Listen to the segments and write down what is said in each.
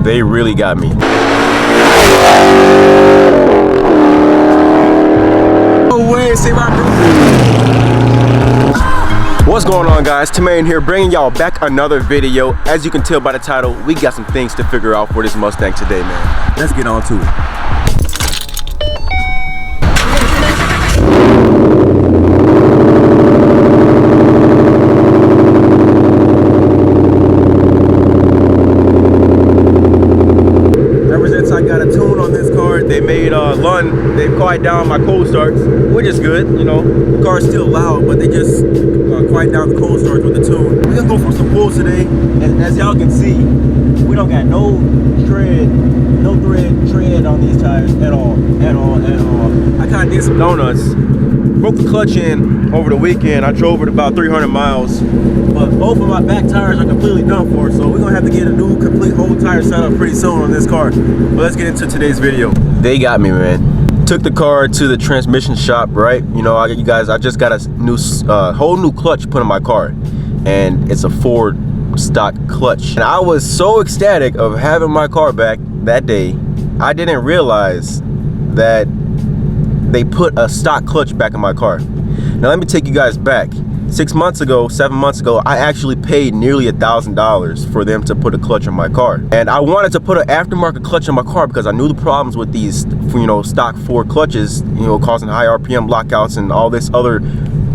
They really got me. No way, say my bro. What's going on, guys? Tamain here, bringing y'all back another video. As you can tell by the title, we got some things to figure out for this Mustang today, man. Let's get on to it. They've quiet down my cold starts, which is good. You know, the car's still loud, but they just quiet down the cold starts with the tune. We're gonna go for some pulls today, and as y'all can see, we don't got no tread on these tires at all. I kind of did some donuts. Broke the clutch in over the weekend. I drove it about 300 miles, but both of my back tires are completely done for, so we're gonna have to get a new complete whole tire setup pretty soon on this car. But let's get into today's video. They got me, man. Took the car to the transmission shop, right? You know, I just got a new whole new clutch put in my car, and it's a Ford stock clutch. And I was so ecstatic of having my car back that day. I didn't realize that they put a stock clutch back in my car. Now let me take you guys back. 7 months ago, I actually paid nearly $1,000 for them to put a clutch in my car. And I wanted to put an aftermarket clutch in my car because I knew the problems with these, you know, stock Ford clutches, you know, causing high RPM lockouts and all this other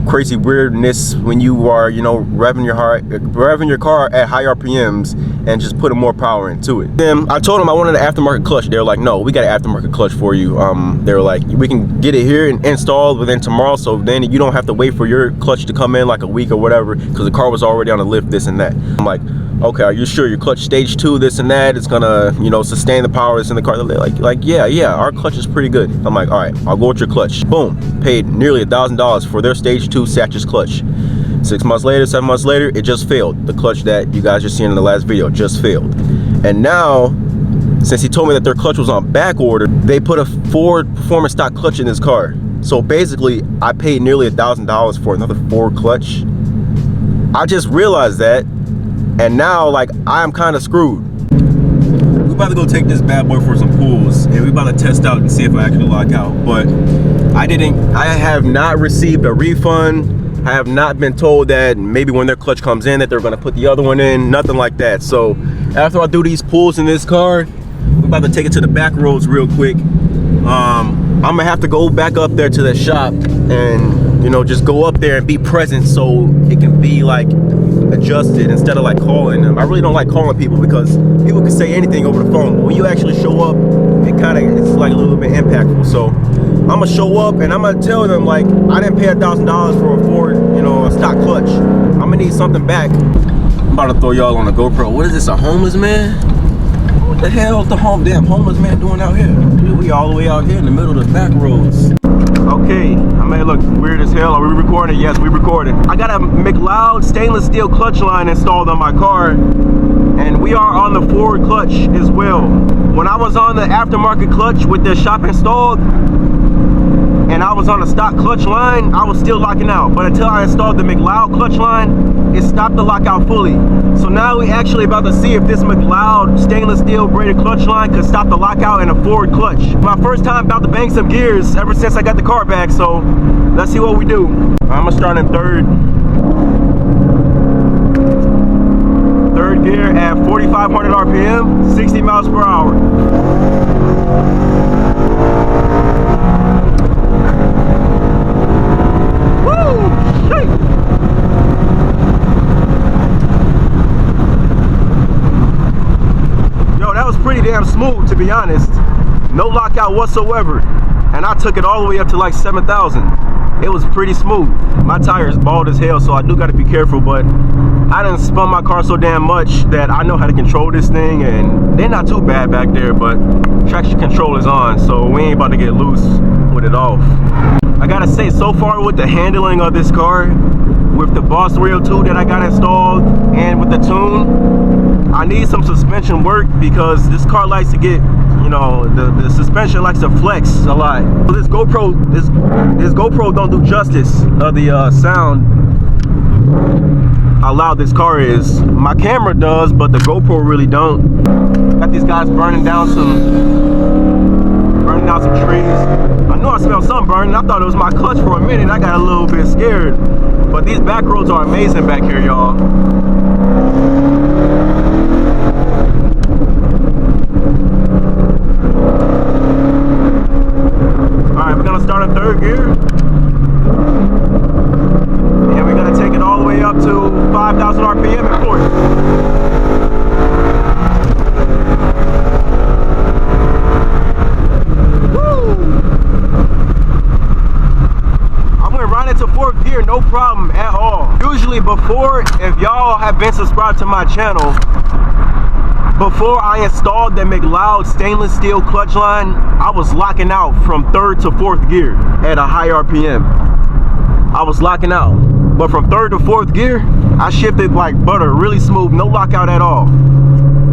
crazy weirdness when you are, you know, revving your car at high RPMs and just putting more power into it. Then I told them I wanted an aftermarket clutch. They were like, no, we got an aftermarket clutch for you. They were like, we can get it here and installed within tomorrow, so then you don't have to wait for your clutch to come in like a week or whatever, because the car was already on the lift, this and that. I'm like, okay, are you sure your clutch stage 2, this and that, it's gonna, you know, sustain the power that's in the car? They're like, yeah, our clutch is pretty good. I'm like, all right, I'll go with your clutch. Boom, paid nearly $1,000 for their stage 2 Sach's clutch. 7 months later, it just failed. The clutch that you guys just seen in the last video just failed. And now, since he told me that their clutch was on back order, they put a Ford performance stock clutch in this car. So basically, I paid nearly $1,000 for another Ford clutch. I just realized that, and now, like, I'm kind of screwed. We're about to go take this bad boy for some pulls, and we're about to test out and see if I actually lock out. But I have not received a refund. I have not been told that maybe when their clutch comes in that they're gonna put the other one in, nothing like that. So after I do these pulls in this car, we're about to take it to the back roads real quick. I'm gonna have to go back up there to the shop and, you know, just go up there and be present so it can be like adjusted instead of like calling them. I really don't like calling people because people can say anything over the phone, but when you actually show up, it's like a little bit impactful. So I'm gonna show up and I'm gonna tell them, like, I didn't pay $1,000 for a Ford, you know, a stock clutch. I'm gonna need something back. I'm about to throw y'all on a GoPro. What is this, a homeless man? What the hell is the damn homeless man doing out here? We all the way out here in the middle of the back roads. Okay, I may look weird as hell. Are we recording? Yes, we recorded. I got a McLeod stainless steel clutch line installed on my car, and we are on the Ford clutch as well. When I was on the aftermarket clutch with the shop installed, and I was on a stock clutch line, I was still locking out. But until I installed the McLeod clutch line, it stopped the lockout fully. So now we actually about to see if this McLeod stainless steel braided clutch line could stop the lockout in a Ford clutch. My first time about to bang some gears ever since I got the car back, so let's see what we do. I'm gonna start in third gear at 4,500 RPM, 60 miles per hour. Pretty damn smooth, to be honest. No lockout whatsoever, and I took it all the way up to like 7,000. It was pretty smooth. My tire is bald as hell, so I do got to be careful, but I done spun my car so damn much that I know how to control this thing, and they're not too bad back there, but traction control is on, so we ain't about to get loose with it off. I gotta say, so far with the handling of this car, with the Boss 302 that I got installed, and with the tune, I need some suspension work because this car likes to get, you know, the suspension likes to flex a lot. So this GoPro don't do justice of the sound how loud this car is. My camera does, but the GoPro really don't. Got these guys guys burning down some trees. I knew I smelled something burning. I thought it was my clutch for a minute. I got a little bit scared. But these back roads are amazing back here, y'all. Alright, we're gonna start in third gear. And we're gonna take it all the way up to 5,000 RPM at fourth. Fourth gear, no problem at all. Usually before, if y'all have been subscribed to my channel, before I installed the McLeod stainless steel clutch line, I was locking out from third to fourth gear at a high RPM. I was locking out. But from third to fourth gear, I shifted like butter, really smooth, no lockout at all.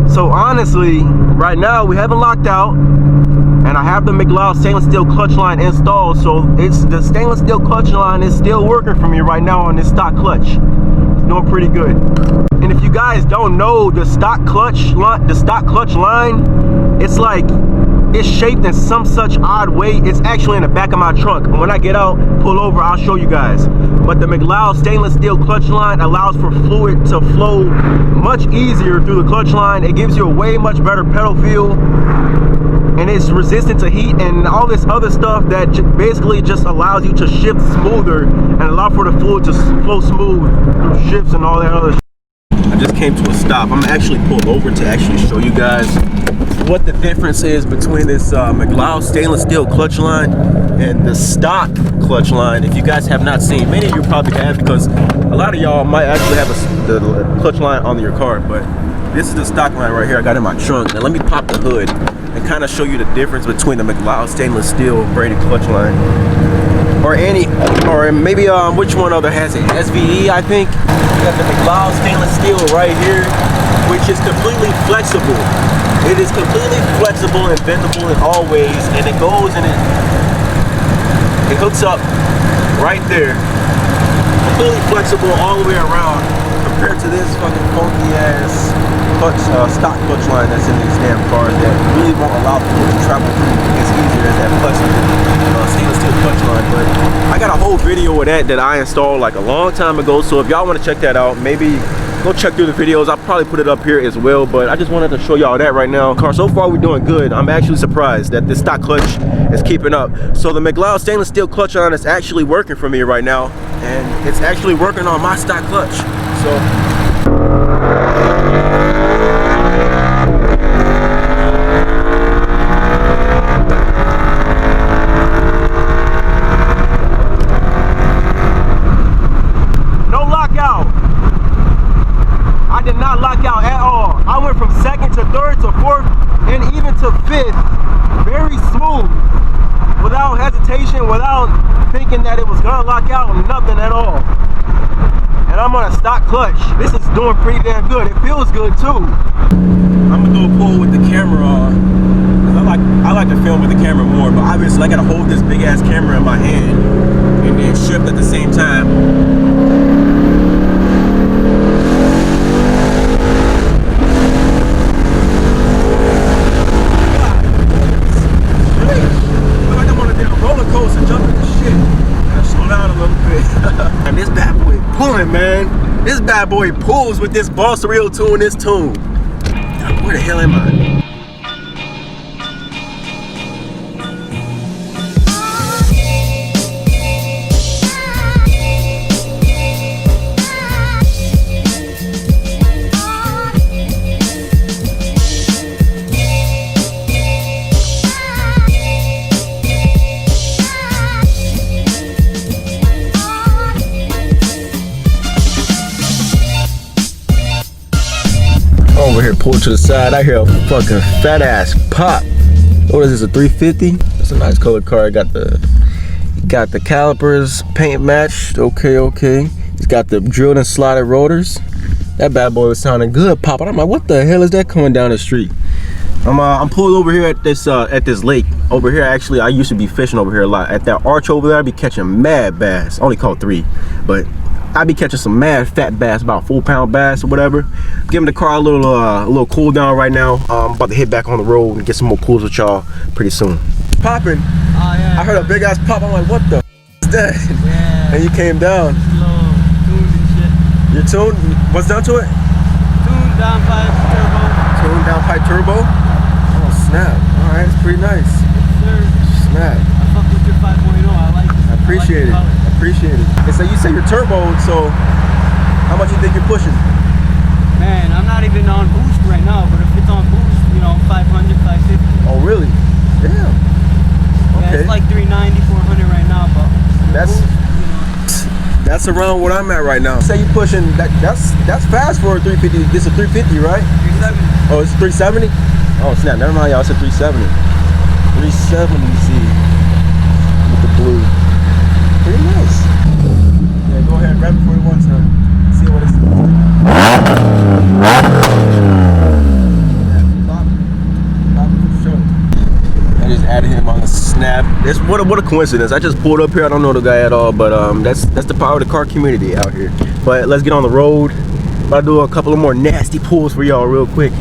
So honestly, right now we haven't locked out. And I have the McLeod stainless steel clutch line installed, so it's the stainless steel clutch line is still working for me right now on this stock clutch. It's doing pretty good. And if you guys don't know, the stock clutch line, it's like, it's shaped in some such odd way. It's actually in the back of my trunk. And when I get out, pull over, I'll show you guys. But the McLeod stainless steel clutch line allows for fluid to flow much easier through the clutch line. It gives you a way much better pedal feel. And it's resistant to heat and all this other stuff that basically just allows you to shift smoother and allow for the fluid to flow smooth through shifts and all that other shit. I just came to a stop. I'm actually pulled over to actually show you guys what the difference is between this McLeod stainless steel clutch line and the stock clutch line. If you guys have not seen, many of you probably have, because a lot of y'all might actually have the clutch line on your car, but this is the stock line right here I got in my trunk. Now let me pop the hood and kind of show you the difference between the McLeod stainless steel braided clutch line or maybe which one other has it? SVE, I think. You got the McLeod stainless steel right here, which is completely flexible. It is completely flexible and bendable in all ways, and it goes and it hooks up right there. Completely flexible all the way around, compared to this fucking funky ass clutch, stock clutch line that's in these damn cars that really won't allow people to travel as easier as that flexible stainless steel clutch line. But I got a whole video of that I installed like a long time ago, so if y'all want to check that out, maybe go check through the videos. I'll probably put it up here as well, but I just wanted to show y'all that right now. Car, so far we're doing good. I'm actually surprised that this stock clutch is keeping up. So the McLeod stainless steel clutch line is actually working for me right now, and it's actually working on my stock clutch. So no lockout. I did not lock out at all. I went from second to third to fourth and even to fifth very smooth, without hesitation, without thinking that it was gonna lock out, nothing at all. And I'm on a stock clutch. This is doing pretty damn good. It feels good too. I'm gonna do a pull with the camera on. I like to film with the camera more, but obviously I gotta hold this big ass camera in my hand and then shift at the same time. And this bad boy pulling, man. This bad boy pulls with this boss reel tool and this tune. Where the hell am I? Over here, pulled to the side. I hear a fucking fat ass pop. What is this, a 350? It's a nice colored car. It got the calipers paint matched. Okay. It's got the drilled and slotted rotors. That bad boy was sounding good, popping. I'm like, what the hell is that coming down the street? I'm pulled over here at this lake over here. Actually, I used to be fishing over here a lot. At that arch over there, I'd be catching mad bass. Only caught 3, but I be catching some mad fat bass, about 4-pound bass or whatever. Giving the car a little cool down right now. I'm about to hit back on the road and get some more pulls with y'all pretty soon. Popping. Oh yeah. I heard a big ass pop. I'm like, what the is that? Yeah. And you came down. Tuned and shit. You're tuned? What's down to it? Tuned down pipe turbo. Tuned down pipe turbo? Oh snap. Alright, it's pretty nice. Yes, sir. Snap. I fuck with your 5.0. I like it. I appreciate it. I like I appreciate it. And so you say you're turbo, so how much you think you're pushing? Man, I'm not even on boost right now, but if it's on boost, you know, 500, 550. Oh really? Damn. Okay. Yeah, it's like 390, 400 right now, but That's boost, you know. that's around what I'm at right now. Say you pushing that's fast for a 350. This is a 350, right? 370. Oh, it's 370? Oh snap, never mind y'all, it's a 370. 370 Z with the blue. Pretty nice. Yeah, go ahead, grab it for you one time. See what it's I just added him on the snap. What a coincidence. I just pulled up here. I don't know the guy at all, but that's the power of the car community out here. But let's get on the road. I'll do a couple of more nasty pulls for y'all real quick.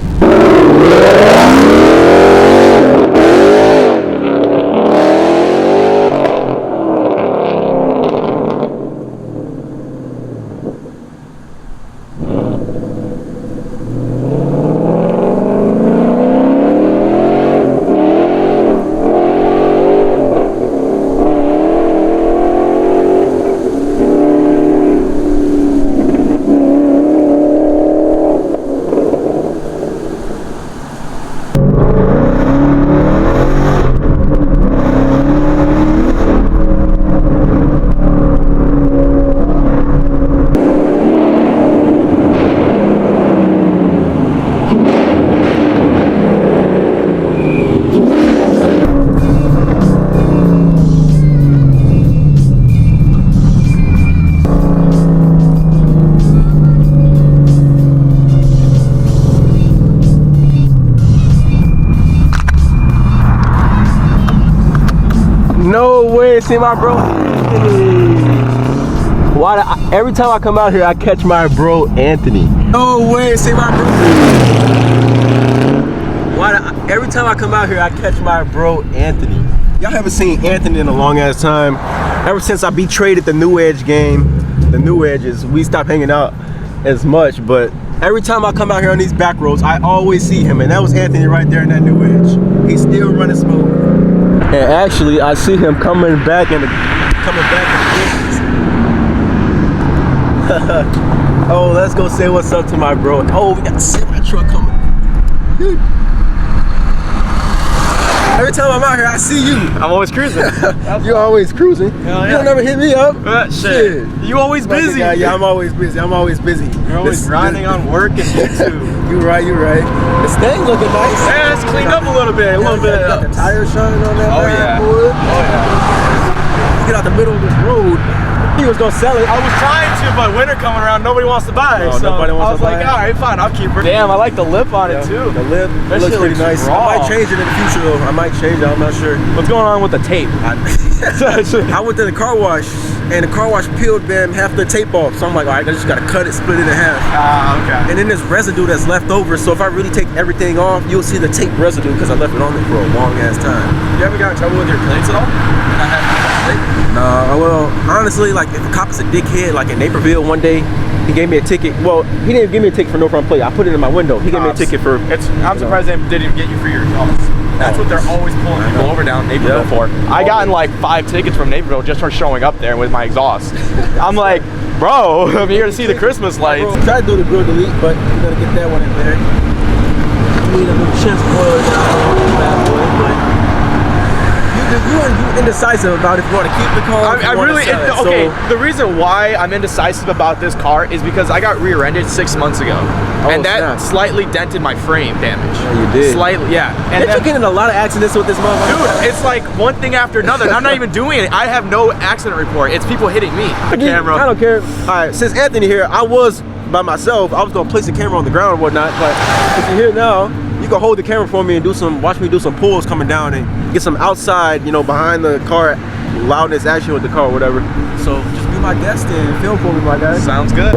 No way, see my bro. Every time I come out here, I catch my bro Anthony. No way, see my bro. Every time I come out here, I catch my bro Anthony. Y'all haven't seen Anthony in a long ass time. Ever since I betrayed the New Edge game, the New Edges, we stopped hanging out as much. But every time I come out here on these back roads, I always see him, and that was Anthony right there in that New Edge. He's still running smooth. And actually, I see him coming back in the distance. Oh, let's go say what's up to my bro. Oh, we got the semi truck coming. Every time I'm out here, I see you. I'm always cruising. You're always cruising. Yeah. You don't never hit me up. Shit. You always busy. Yeah, I'm always busy. I'm always busy. You're always grinding on work and YouTube. You're right. The Mustang looking nice. Yeah, it's cleaned up a little bit. Got the tires shining on that. Oh yeah. Wood. Oh yeah. Get out the middle of this road. He was gonna sell it. I was trying to, but winter coming around, nobody wants to buy. No, so nobody wants to buy. I was like, all right, fine, I'll keep it. Damn, I like the lip on it too. The lip That looks shit pretty nice. raw. I might change it in the future though. I might change it. I'm not sure. What's going on with the tape? I went to the car wash, and the car wash peeled them half the tape off. So I'm like, all right, I just gotta cut it, split it in half. Okay. And then there's residue that's left over. So if I really take everything off, you'll see the tape residue because I left it on there for a long ass time. You ever got in trouble with your plates at all? No, well, honestly, like if a cop is a dickhead, like in Naperville one day, he gave me a ticket. Well, he didn't give me a ticket for no front plate. I put it in my window. He gave me a ticket for. I'm surprised they didn't get you for your exhaust. That's what they're always pulling people over down Naperville for. I gotten like 5 tickets from Naperville just for showing up there with my exhaust. I'm like, bro, I'm here to see the Christmas lights. Try to do the grill delete, but you gotta get that one in there. You need a little chest boil down, bad boy, but. You're indecisive about if you want to keep the car. I really, the reason why I'm indecisive about this car is because I got rear-ended 6 months ago. And that slightly dented my frame damage. Oh, you did? Slightly, yeah. And you're getting a lot of accidents with this motherfucker. Dude, it's like one thing after another. And I'm not even doing it. I have no accident report. It's people hitting me. The camera. I don't care. All right, since Anthony here, I was by myself. I was gonna place the camera on the ground and whatnot, but if you're here now, you can hold the camera for me and watch me do some pulls coming down and get some outside, you know, behind the car loudness action with the car or whatever. So just be be my guest and film for me, my guy. Sounds good.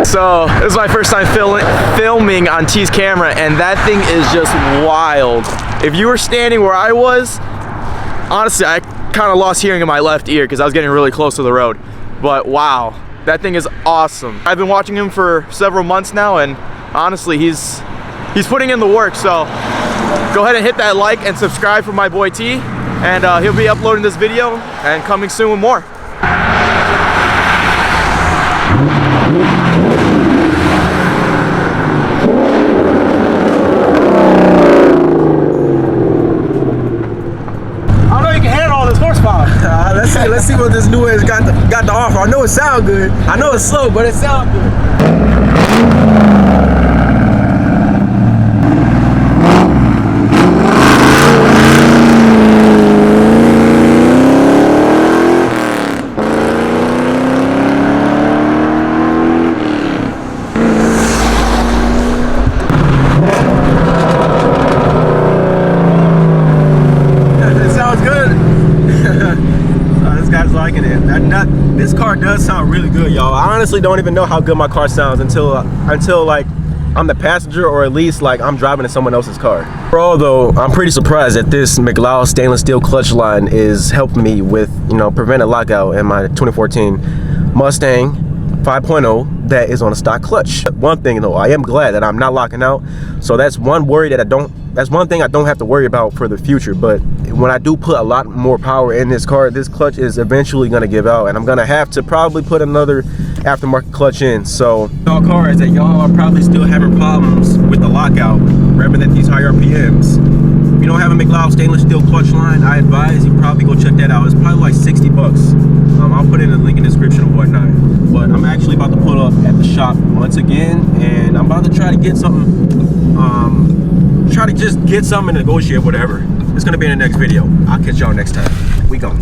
So this is my first time filming on T's camera, and that thing is just wild. If you were standing where I was, honestly, I kind of lost hearing in my left ear because I was getting really close to the road. But wow, that thing is awesome. I've been watching him for several months now, and honestly, he's putting in the work. So go ahead and hit that like and subscribe for my boy T, and he'll be uploading this video and coming soon with more. Let's see what this new has got to offer. I know it sounds good. I know it's slow, but it sounds good. Liking it. This car does sound really good, y'all. I honestly don't even know how good my car sounds until like I'm the passenger, or at least like I'm driving in someone else's car. Overall though, I'm pretty surprised that this McLeod stainless steel clutch line is helping me with, you know, prevent a lockout in my 2014 Mustang 5.0 that is on a stock clutch. One thing though, I am glad that I'm not locking out, so that's one worry that that's one thing I don't have to worry about for the future. But when I do put a lot more power in this car, this clutch is eventually gonna give out, and I'm gonna have to probably put another aftermarket clutch in. So all cars that y'all are probably still having problems with the lockout, revving at these high RPMs, if you don't have a McLeod stainless steel clutch line, I advise you probably go check that out. It's probably like 60 bucks. I'll put in a link in the description or whatnot. But I'm actually about to pull up at the shop once again, and I'm about to try to get something, just get something and negotiate whatever. It's gonna be in the next video. I'll catch y'all next time. We gone.